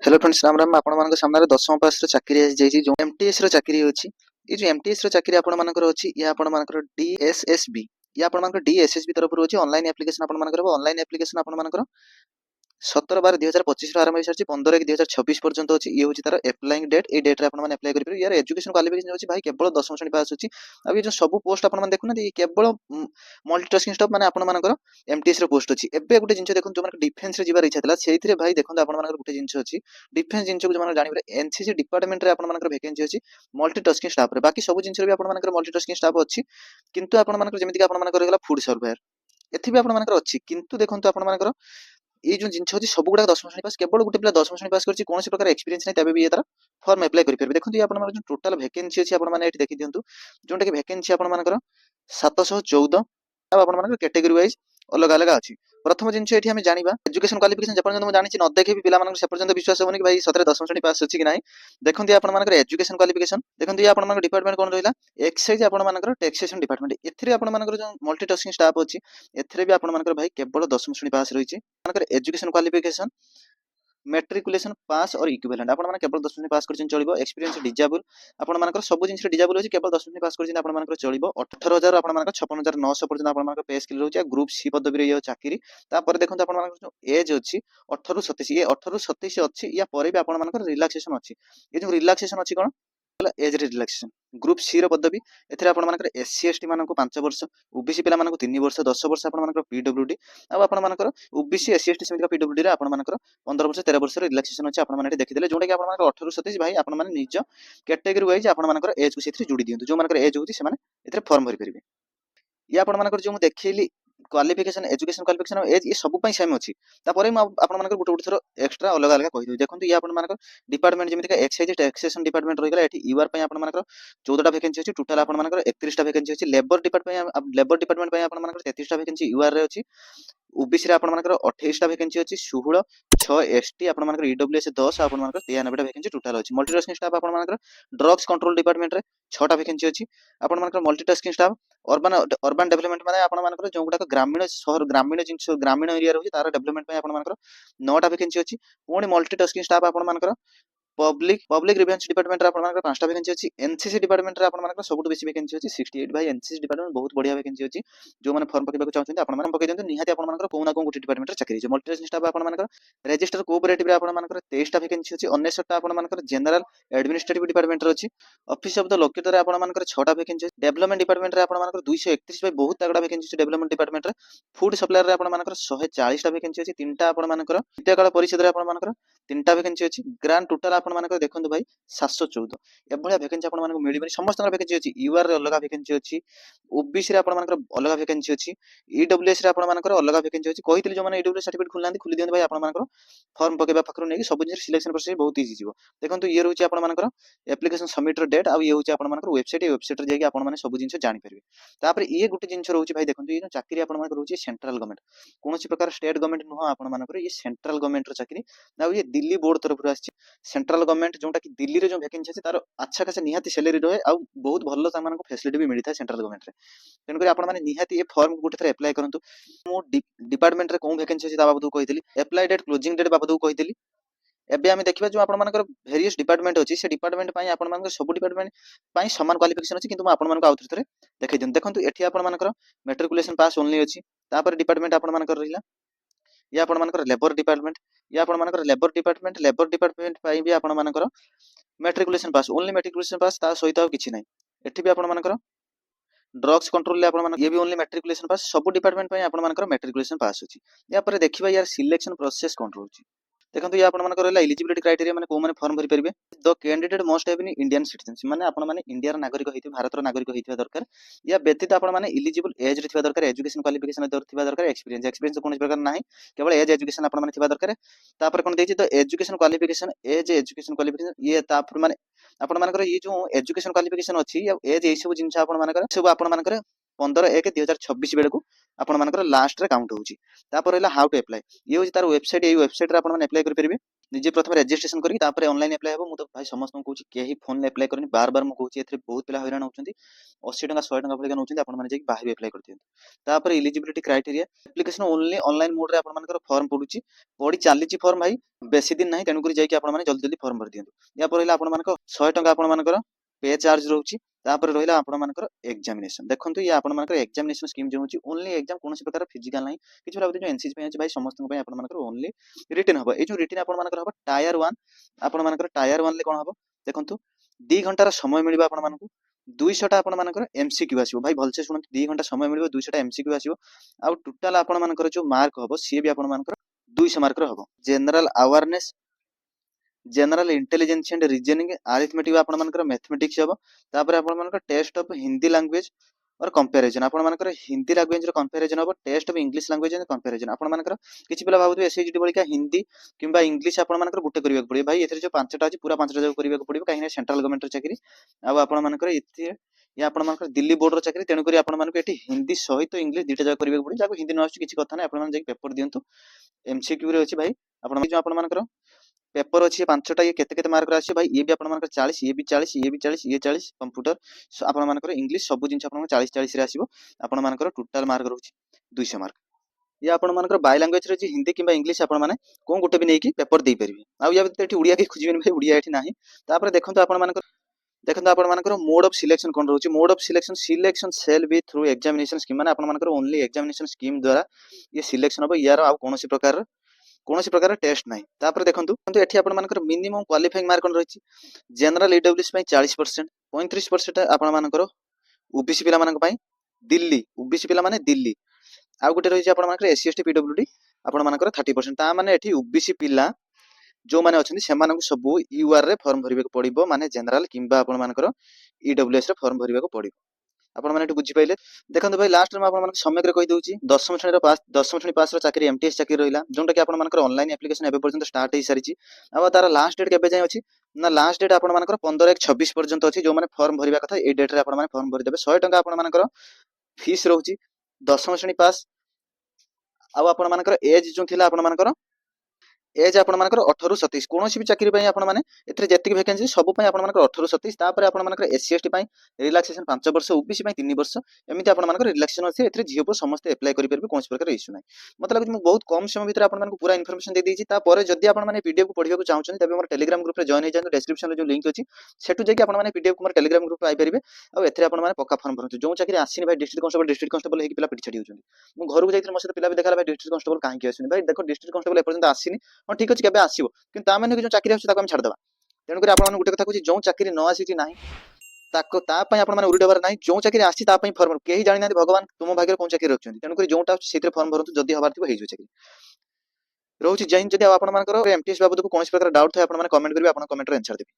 Hello friends, Ram Ram. आपण मान सामने 10वीं पास चाकरी जो एमटीएस चाकरी अच्छी। ये जो एमटीएस चाकरी आपण मानकर अच्छी या आपण मानकर डीएसएसबी या आपण मानकर डीएसएसबी तरफ अच्छी ऑनलाइन एप्लिकेशन आपण मानकर ऑनलाइन एप्लिकेशन आपण मानकर 17/12/2025 आरंभ हो 15/1/2026 पर्यंत अच्छी। ये हूँ तार एप्लाइंग डेट। ये डेट आप एप्लाई करेंगे। यार एजुकेशन क्वालिफिकेशन अच्छी भाई केवल 10वीं श्रेणी पास अच्छी। अब ये जो सब पोस्ट आप देखुना ये केवल मल्टीटास्किंग स्टाफ माने आपण मानकर एमटीएस पोस्ट अच्छी। एबे गोटे जिन देखो जो डिफेन्स जीवार इच्छा था से भाई देखो आप गोटे जिन अच्छी डिफेन्स जिन जो जानवर एनसीसी डिपार्टमेंट में आप वैकेंसी अच्छी मल्टीटास्किंग स्टाफ। बाकी सब जिन भी आप मल्टीटास्किंग स्टाफ अच्छी किंतु आप जमीक आप फूड सर्वेयर एथि आप अच्छी। किंतु देखो आप ये जो जिन अच्छी सब गुड़ा 10वीं श्रेणी पास केवल गोटे पिला 10वीं श्रेणी पास कर कौन प्रकार एक्सपीरियंस नहीं तबे भी ये तार फॉर्म अप्लाई करेंगे। देखो ये जो टोटाल वैकेंसी अच्छी आपने देखी दिंतु जोटा कि वैकेंसी आपर 714 आप कैटेगरी वाइज अलग अलग अच्छी। प्रथम जिन ये आम जाना एजुकेशन क्वालिफिकेशन जेपर्यंत मुझे जानी न देखे भी पिला से पर्यंत विश्वास होनी कि भाई सतरे 10वीं श्रेणी पास अच्छी कि ना। देखते आप एजुकेशन क्वालिफिकेशन देखते ये आप डिपार्टमेंट कौन रहा एक्साइज आप टैक्सेशन डिपार्टमेंट ए जो मल्टीटास्किंग स्टाफ अच्छी ए भी आप भाई केवल 10वीं श्रेणी पास रही एजुकेशन क्वालिफिकेशन मेट्रिकुलेशन पास और इक्विवेलेंट आप केवल 10वीं पास कर चलो। एक्सपीरियंस डिजेबल आप सब जिन डिजेबल अच्छी केवल 10वीं पास कर चलो। 18,000 आप 56,900 पर्यटन आप पे स्केल रोचे ग्रुप सी पदवी चाकरी। देखो आप एज अच्छी 18 ରୁ 27 ये 18 ରୁ 27 अच्छी या भी आप रिलैक्सेशन अच्छी। ये जो रिलैक्सेशन अच्छी कौन एज रिलैक्सेशन ग्रुप सी पदवी ए एससी एसटी मान 5 वर्ष ओबीसी पिला 3 वर्ष 10 वर्ष आप पीडब्ल्यूडी आप ओबीसी एससी एसटी समिति पीडब्ल्यूडी आप 15 वर्ष 13 वर्ष रिलैक्सेशन अच्छी आप देखिए जोटा कि आप 18 ରୁ 27 भाई आप निज कैटेगरी वाइज आप एज को जोड़ी दिखाँ जो एज होती फर्म भरी पारे। ये आप जो देखिए क्वालिफिकेशन एजुकेशन क्वालिफिकेशन एज ये सब सेम अच्छी। गोटे गोटे थर एक्सट्रा अलग अलग कही देखो ये आप डिपार्टमेंट जमीक एक्साइज टैक्सेशन डिपार्टमेंट रही है ये यूआर आप 14टा वैकेंसी अच्छी टोटाल आप 31टा वैकेंसी अच्छी। लेबर डिपार्टमेंट आप 33टा वैकेंसी यूआर अच्छी। ओबीसी आप 28टा वैकेंसी अच्छी 16 6 एसटी आप ईडब्ल्यूएस 10 आप 93टा वैकेंसी टोटाल अच्छी। मल्टीटास्किंग स्टाफ आप ड्रग्स कंट्रोल डिपार्टमेंट में 6टा वैकेंसी अच्छी। आप मल्टीटास्किंग स्टाफ अर्बान डेवलपमेंट माने आप जो गुड़ाक ग्रामीण सहर ग्रामीण जिन ग्रामीण एरिया रही तार डेवलपमेंट आप 9टा वैकेंसी अच्छी। पुणी मल्टीटास्किंग स्टाफ आप पब्लिक रिवेन्यू डिपार्टमेंट आप 5टा वैकेंसी अच्छी। एनसीसी डिपार्टमेंट आप सब बेसी वैकेंसी अच्छी 68 भाई एनसीसी डिपार्टमेंट बहुत बढ़िया वैकेंसी अच्छी। जो मैंने फॉर्म पकड़ चाहते हैं आप पकड़ दिखाते निहाती आप कौन ना कौन गोटे डिपार्टमेंट चाकरी। मल्टीटास्किंग स्टाफ आप रजिस्टर कोऑपरेटिव आप 23टा वैकेंसी अच्छी। 19टा आप जनरल एडमिनिस्ट्रेटिव डिपार्टमेंट अच्छी। ऑफिस ऑफ द लोकेटर आप 6टा वैकेंसी। डेवलपमेंट डिपार्टमेंट आप 231 भाई बहुत तगड़ा vacancy development department. Food supplier आप 140टा वैकेंसी अच्छी। 3टा आप विद्याकाल परिषद आप 3टा वैकेंसी अच्छी। ग्रांड टोटाल आप देखो भाई 714 एभलिया वैकेंसी आपको मिलबनी समस्त वैकेंसी अच्छी। यूआर अलग वैकेंसी अच्छी। ओबीसी रे अलग वैकेंसी अच्छी। ईडब्ल्यूएस रे अलग वैकेंसी अच्छी। कहते जो मैंने ईडब्ल्यूएस सर्टिफिकेट खुलना खुली दिखाते भाई आप फॉर्म पकेबा पाखर नहीं सब जिन सिलेक्शन प्रोसेस बहुत इजी जीव। देखो ये रोचे आप एप्लिकेशन सबमिट डेट आउ ये हूँ आप वेबसाइट वेबसाइट जाकि आप सब जिन जानीपारे। तापर ये गोटे जिन रोचे भाई देखो ये चाकरी आप रोचे सेंट्रल गवर्नमेंट कौन प्रकार स्टेट गवर्नमेंट नुह आप ये सेंट्रल गवर्नमेंट चाकरी। ये दिल्ली बोर्ड तरफ आसी सेंट्रल गवर्नमेंट जोटा कि दिल्ली रे जो वैकेंसी अच्छी तार अच्छा खासा निहाती सैलरी रहे आ बहुत भल फैसिलिटी भी मिलता है सेंट्रल गवर्नमेंट रे। तेणुकर आप निहाती फॉर्म गोटे थर एप्लाई करूँ। मो डिपार्टमेंट रे कौन वैकेंसी अच्छी बाबद कही एप्लाई डेट क्लोजिंग डेट बाबद कही। एबे आम देखा जो आप भेरियस डिपार्टमेंट अच्छी से डिपार्टमेंट आप सब डिपार्टमेंट समान क्वालिफिकेशन अच्छी। किंतु आपको आउ थे देखी दिखाँ देखो ये आप मेट्रिकुलेशन पास ओनली अच्छी। डिपार्टमेंट आप रहा ये आप लेबर डिपार्टमेंट ये आप लेबर डिपार्टमेंट भी आप मेट्रिकुलेशन पास ओनली मेट्रिकुलेशन पास ता सहित किसी ना। एठी भी आप ड्रग्स कंट्रोल ये भी ओनली मेट्रिकुलेशन पास सब डिपार्टमेंट आप मेट्रिकुलेशन पास अच्छी। या देखिए यार सिलेक्शन प्रोसेस कौन रोचे देखो ये आपंकर एलिजिबिलिटी क्राइटेरिया माने को माने फॉर्म भरी पारे। The candidate must have been Indian citizen माने आपण माने इंडिया नागरिक होइथिबे भारत नागरिक होइथिबा दरकार। या व्यतीत आपण माने एलिजिबल एज रे थिबा दरकार एजुकेशन क्वालिफिकेशन थिबा दरकार एक्सपीरियंस कोन प्रकार नाही केवल एज एजुकेशन आपण माने थिबा दरकार। तापर कोन देछि the education qualification age education qualification ये तापर माने आपण मानकर ये जो एजुकेशन क्वालिफिकेशन अच्छी एज ये सब जिन आपण मानकर सब आपण मानकर 15/1/2026 बेलू आपण मानकर लास्ट रे काउंट होउची। तापर रहा हाउ टू अप्लाई ये हूँ तार वेबसाइट ये वेबसाइट रे आपण माने अप्लाई करि परिबे। ନିଜେ ପ୍ରଥମେ ରେଜିଷ୍ଟ୍ରେସନ କରିକି ତାପରେ ଅନଲାଇନ ଆପ୍ଲାଏ ହେବ। ମୁଁ ତ ଭାଇ ସମସ୍ତଙ୍କୁ କହୁଛି କେହି ଫୋନରେ ଆପ୍ଲାଏ କରନି, ବାର ମୁଁ କହୁଛି ଏଥିରେ ବହୁତ ପିଲା ହଇରାଣ ହଉଛନ୍ତି। 80 ଟଙ୍କା 100 ଟଙ୍କା ଭଳିକା ନେଉଛନ୍ତି, ଆପଣମାନେ ଯାଇକି ବାହାରେ ଆପ୍ଲାଏ କରିଦିଅନ୍ତୁ। ତାପରେ eligibility criteria, application only online ମୋଡରେ ଆପଣମାନଙ୍କର ଫର୍ମ ପଡୁଛି, ପଡି ଚାଲିଛି ଫର୍ମ ଭାଇ, ବେଶୀ ଦିନ ନାହିଁ, ତେଣୁକରି ଯାଇକି ଆପଣମାନେ ଜଲ୍ଦି ଜଲ୍ଦି ଫର୍ମ ଭରିଦିଅନ୍ତୁ। ୟା ପରେ ରହିଲା ଆପଣମାନଙ୍କ 100 ଟଙ୍କା ଆପଣମାନଙ୍କର ପେ ଚାର୍ଜ ରହୁଛି। ତାପରେ ରହିଲା ଆପଣମାନଙ୍କର ଏକ୍ସାମିନେସନ। ଦେଖନ୍ତୁ ଇଏ ଆପଣମାନଙ୍କର ଏକ୍ସାମିନେସନ ସ୍କିମ୍ ଯେଉଁ ହେଉଛି ଓନ୍ଲି ଏକ୍ସାମ, କୌଣସି ପ୍ରକାର ଫିଜିକାଲ ନାହିଁ କିଛି। ଭାବୁଛି ଯେଉଁ ଏନସିସି ପାଇଁ ଅଛି ଭାଇ ସମସ୍ତଙ୍କ ପାଇଁ ଆପଣମାନଙ୍କର ଓନ୍ଲି ରିଟିନ୍ ହବ। ଏଇ ଯେଉଁ ରିଟିନ୍ ଆପଣମାନଙ୍କର ହବ ଟାୟାର 1, ଆପଣମାନଙ୍କର ଟାୟାର 1 ରେ କ'ଣ ହବ ଦେଖନ୍ତୁ, 2 ଘଣ୍ଟାର ସମୟ ମିଳିବ ଆପଣମାନଙ୍କୁ, 200ଟା ଆପଣମାନଙ୍କର ଏମସିକ୍ୟୁ ଆସିବ। ଭାଇ ଭଲସେ ଶୁଣନ୍ତୁ, 2 ଘଣ୍ଟା ସମୟ ମିଳିବ, 200ଟା ଏମସିକ୍ୟୁ ଆସିବ। ଆଉ ଟୋଟାଲ ଆପଣମାନଙ୍କର ଯେଉଁ ମାର୍କ ହବ ସିଏ ବି ଆପଣମାନଙ୍କର 200 ମାର୍କର ହବ। General awareness, general intelligence and reasoning, arithmetic ଆପଣମାନଙ୍କର ମ୍ୟାଥମେଟିକ୍ସ ହବ। ତାପରେ ଆପଣମାନଙ୍କର ଟେଷ୍ଟ ଅଫ୍ ହିନ୍ଦୀ ଲାଙ୍ଗୁଏଜ और कंपैरिजन, ଆପଣମାନଙ୍କର ହିନ୍ଦୀ ଲାଙ୍ଗୁଏଜର କମ୍ପାରିଜନ ହବ। Test of English language and comparison, ଆପଣମାନଙ୍କର କିଛି ପିଲା ଭାବୁଥିବେ ଏସଏଚଡି ଭଳିକା ହିନ୍ଦୀ କିମ୍ବା ଇଂଲିଶ ଆପଣମାନଙ୍କର ଗୋଟେ କରିବାକୁ ପଡ଼ିବ। ଭାଇ ଏଥିରେ ଯୋଉ 5ଟା ଅଛି ପୁରା 5ଟା ଯାକ କରିବାକୁ ପଡ଼ିବ, କାହିଁକିନା ସେଣ୍ଟ୍ରାଲ ଗଭର୍ଣ୍ଣମେଣ୍ଟର ଚାକିରି। ଆଉ ଆପଣମାନଙ୍କର ଏଥିରେ ଆପଣମାନଙ୍କର ଦିଲ୍ଲୀ ବୋର୍ଡର ଚାକିରି, ତେଣୁକରି ଆପଣମାନଙ୍କୁ ଏଠି ହିନ୍ଦୀ ସହିତ ଇଂଲିଶ ଦୁଇଟା ଯାକ କରିବାକୁ ପଡ଼ିବ। ଯାହାକୁ ହିନ୍ଦୀ ନ ଆସୁଛି କିଛି କଥା ନାହିଁ, ଆପଣମାନେ ଯାଇକି ପେପର ଦିଅନ୍ତୁ। ଏମସିକ୍ୟୁ ରେ ଅଛି ଭାଇ, ଆପଣ ଯୋଉ ଆପଣମାନଙ୍କର पेपर अच्छी 5टा, ये केते मार्क आसी भाई, ये भी आपनकर 40, ये भी 40, ये भी 40, ये 40 कंप्यूटर आपनकर इंग्लिश सब जिन 40-40 रे आसीबो। आपनकर टोटल मार्क रहउची 200 मार्क। ये आपनकर बाय लैंग्वेज रे हिंदी किंबा इंग्लिश आपण माने कोन गुटे भी नेकी पेपर दे परिबे। आ या एठी उड़िया के खोजिबेन भाई, उड़िया एठी नाही। तापर देखंतु आपनकर मोड ऑफ सिलेक्शन कोन रहउची। Mode of selection shall be through examination scheme, माने आपनकर ओनली एग्जामिनेशन स्कीम द्वारा ये सिलेक्शन हो। यार आ कौन प्रकार टेस्ट ना। तापर देखो एठी आपनकर मिनिमम क्वालिफाइंग मार्क रही। जनरल ईडब्ल्यूएस 40%, 35% आपनकर ओबीसी पिला मानक पई दिल्ली, ओबीसी पिला माने दिल्ली। आ गुटे रही आपनकर एससी एसटी पीडब्ल्यूडी आपनकर 30%। ता माने एठी ओबीसी पिला जो माने अछंती सेमानकु सब यूआर रे फॉर्म भरिबेक पड़िबो, माने जनरल किंबा आपनकर ईडब्ल्यूएस रे फॉर्म भरिबेक पड़िबो। आपण माने बुझी पाइले। देखंतु भाई लास्ट में आपण समय कही दूची 10वीं श्रेणी पास, 10वीं श्रेणी पास चाकरी एमटीएस चाकरी रहिला, जोंटा कि आपण मानकर ऑनलाइन एप्लीकेशन एबे पर्यंत स्टार्ट हे सारिची। अब तार लास्ट डेट केबे जाय अछि ना, लास्ट डेट आपण मानकर 15/1/26 पर्यंत अछि। जो माने फॉर्म भरिबा कथा ए डेट रे आपण माने फॉर्म भरि देबे। 100 टका आपण मानकर फीस रहउची 10वीं श्रेणी पास। अब आपण मानकर एज जो थिला आपण मानकर एज आपनकर 18 ରୁ 27, कौन भी चाकरी पे आपण माने एथरे जेतिक वैकेंसी सब पे आपनकर 18 ରୁ 27। तापर आपनकर एससी एसटी पे रिलैक्सेशन 5 वर्ष, ओबीसी पे 3 वर्ष, एमिति आपनकर रिलैक्सेशन अछि। एथरे झियो पर समस्त अप्लाई करि परबे, कोन प्रकार इश्यू नै। मत लागु मु बहुत कम समय भीतर आपण मानक पूरा इन्फॉर्मेशन दे देछि। तापर जदि आपण माने पीडीएफ को पढिबा को चाहउछन तबे मोर टेलीग्राम ग्रुप रे जॉइन हे जानु। डिस्क्रिप्शन रे जो लिंक अछि सेटु जेकी आपण माने पीडीएफ को मोर टेलीग्राम ग्रुप पे आइ परिबे। आ एथरे आपण माने पक्का फॉर्म भरନ୍ତୁ। जो चाकरी आसीनी भाई डिस्ट्रिक्ट कांस्टेबल हेकी पिला पिटी छाडी होउछन। मु घर को जाइतिर मो सहित पिला भी देखाला भाई डिस्ट्रिक्ट कांस्टेबल काहे कि आसीनी। भाई देखो डिस्ट्रिक्ट कांस्टेबल ए पर्यंत आसीनी, हां ठीक अछि केबे आसीबो, किंतु ता माने कि जो चाकरी आछी ताको हम छाड़ देबा। तेणु करी आपण गुटे कथा कहूची, जो चाकरी न आसी नाही ताको ता पई आपण माने उल्टा बार नाही, जो चाकरी आसी ता पई फॉर्म केही जानि नाथि भगवान तुम भाग्य कोन चाकरी रखछन। तेणु करी जोटा सेतिर फॉर्म भरନ୍ତୁ, जदि हबार थिबो हे जो चाकरी रहउची। जैन जदि आपण मानकर एमटीएस बाबत को कोन प्रकार डाउट थाय आपण माने कमेंट करिवे, आपण कमेंट रे आंसर देबे।